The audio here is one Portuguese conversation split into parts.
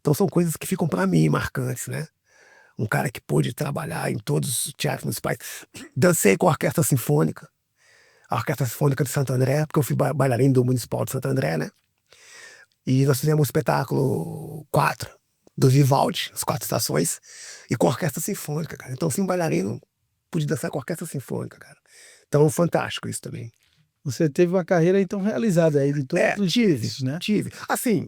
Então são coisas que ficam para mim marcantes, né? Um cara que pôde trabalhar em todos os teatros municipais. Dancei com a Orquestra Sinfônica, a Orquestra Sinfônica de Santo André, porque eu fui bailarino do Municipal de Santo André, né? E nós fizemos um espetáculo 4 do Vivaldi, as 4 estações, e com a Orquestra Sinfônica, cara. Então, assim, bailarino pude dançar com a Orquestra Sinfônica, cara. Então, fantástico isso também. Você teve uma carreira, então, realizada aí de todos os tive, né? Tive. Assim,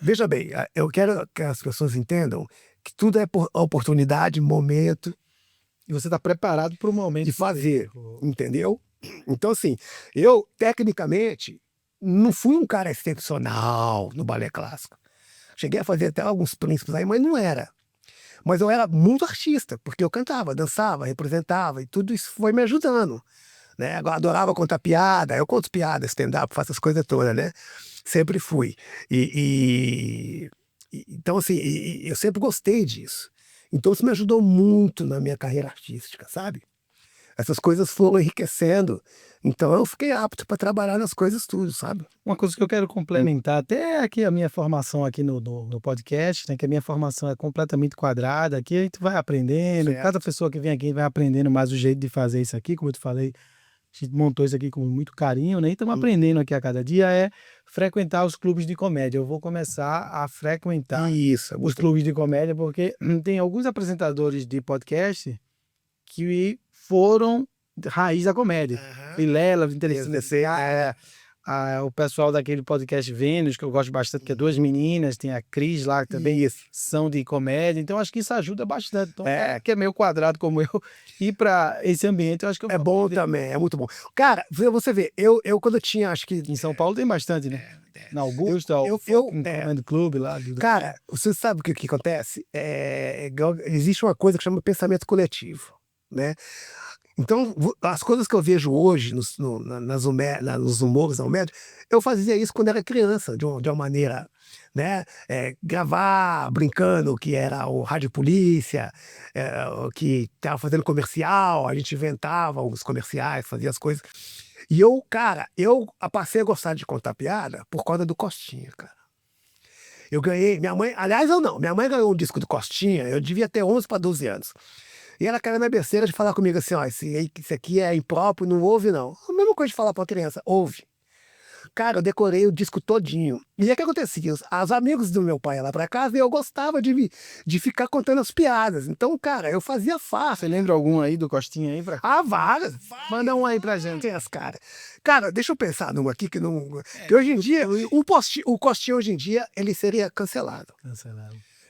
veja bem, eu quero que as pessoas entendam que tudo é oportunidade, momento. E você está preparado para o momento de fazer, entendeu? Então, assim, eu, tecnicamente, não fui um cara excepcional no balé clássico. Cheguei a fazer até alguns príncipes aí, mas não era. Mas eu era muito artista, porque eu cantava, dançava, representava, e tudo isso foi me ajudando. Né? Eu adorava contar piada, eu conto piada, stand-up, faço as coisas todas, né? Sempre fui. Então, assim, eu sempre gostei disso. Então, isso me ajudou muito na minha carreira artística, sabe? Essas coisas foram enriquecendo. Então, eu fiquei apto para trabalhar nas coisas tudo, sabe? Uma coisa que eu quero complementar, até aqui a minha formação aqui no podcast, né, que a minha formação é completamente quadrada, aqui a gente vai aprendendo, Certo. cada pessoa que vem aqui vai aprendendo mais o jeito de fazer isso aqui, como eu te falei, a gente montou isso aqui com muito carinho, né, e estamos aprendendo aqui a cada dia, é frequentar os clubes de comédia. Eu vou começar a frequentar os clubes de comédia, porque tem alguns apresentadores de podcast que foram raiz da comédia. Vilela, Interessante. O pessoal daquele podcast Vênus, que eu gosto bastante, que é 2 meninas, tem a Cris lá, que também são de comédia. Então, acho que isso ajuda bastante. Então, que é meio quadrado como eu, ir para esse ambiente, eu acho que eu é bom também, é muito bom. Cara, você vê, eu quando eu tinha, acho que... Em São Paulo tem bastante, né? Na Augusta, eu Comedy Club lá. Cara, você sabe o que acontece? Existe uma coisa que chama pensamento coletivo, né? Então, as coisas que eu vejo hoje nos humores da Almédia, eu fazia isso quando era criança, de uma maneira, né? Gravar brincando, que era o Rádio Polícia, que estava fazendo comercial, a gente inventava os comerciais, fazia as coisas. E eu passei a gostar de contar piada por causa do Costinha, cara. Eu ganhei, minha mãe ganhou um disco do Costinha, eu devia ter 11 para 12 anos. E ela caiu na besteira de falar comigo assim, ó, esse aqui é impróprio, não ouve não. A mesma coisa de falar pra uma criança, ouve. Cara, eu decorei o disco todinho. E aí o que acontecia? Os amigos do meu pai iam lá pra casa e eu gostava de ficar contando as piadas. Então, cara, eu fazia fácil. Você lembra algum aí do Costinha aí? Várias. Manda um aí pra gente. Cara. Cara, deixa eu pensar numa aqui que não... que hoje em dia, o Costinha hoje em dia, ele seria cancelado.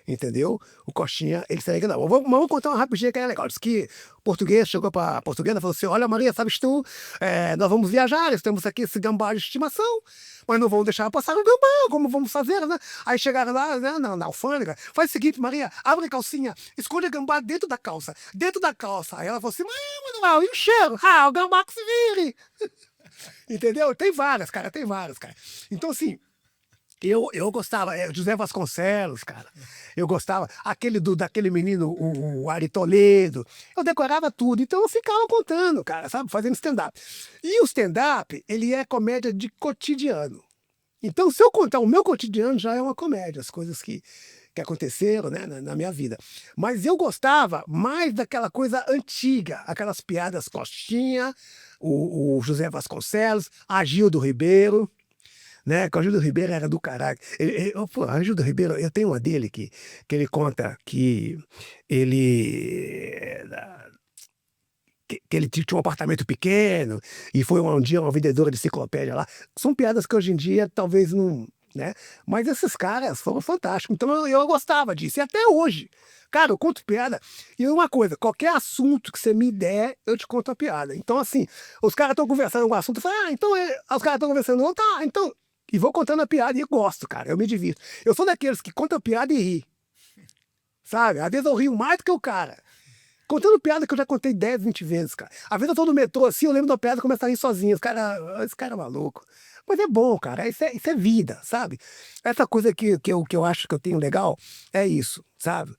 Entendeu? O Costinha, ele seria que não. Vamos contar uma rapidinha que é legal. Diz que o português chegou para a portuguesa e falou assim: olha, Maria, sabes tu, nós vamos viajar, nós temos aqui esse gambá de estimação, mas não vamos deixar passar o gambá, como vamos fazer, né? Aí chegaram lá, né, na alfândega, faz o seguinte, Maria, abre a calcinha, esconde o gambá dentro da calça. Aí ela falou assim: mas, Manuel, e o cheiro? O gambá que se vire. Entendeu? Tem várias, cara. Então, assim, eu gostava, José Vasconcelos, cara. Eu gostava, daquele menino, o Ari Toledo. Eu decorava tudo, então eu ficava contando, cara, sabe? Fazendo stand-up. E o stand-up, ele é comédia de cotidiano. Então, se eu contar o meu cotidiano, já é uma comédia, as coisas que aconteceram, né, na minha vida. Mas eu gostava mais daquela coisa antiga, aquelas piadas Costinha, o José Vasconcelos, Agildo Ribeiro, né? Que o Agildo Ribeiro era do caralho. Agildo Ribeiro, eu tenho uma dele que ele conta que ele... que ele tinha um apartamento pequeno e foi um dia uma vendedora de enciclopédia lá. São piadas que hoje em dia talvez não... né? Mas esses caras foram fantásticos. Então eu gostava disso. E até hoje. Cara, eu conto piada. E uma coisa, qualquer assunto que você me der, eu te conto a piada. Então, assim, os caras estão conversando um assunto, eu falo, então, os caras estão conversando, não, tá, então... E vou contando a piada e eu gosto, cara. Eu me divirto. Eu sou daqueles que contam a piada e ri. Sabe? Às vezes eu rio mais do que o cara. Contando piada que eu já contei 10, 20 vezes, cara. Às vezes eu tô no metrô assim, eu lembro da piada e começo a rir sozinho. Esse cara é maluco. Mas é bom, cara. Isso é vida, sabe? Essa coisa que eu acho que eu tenho legal é isso, sabe?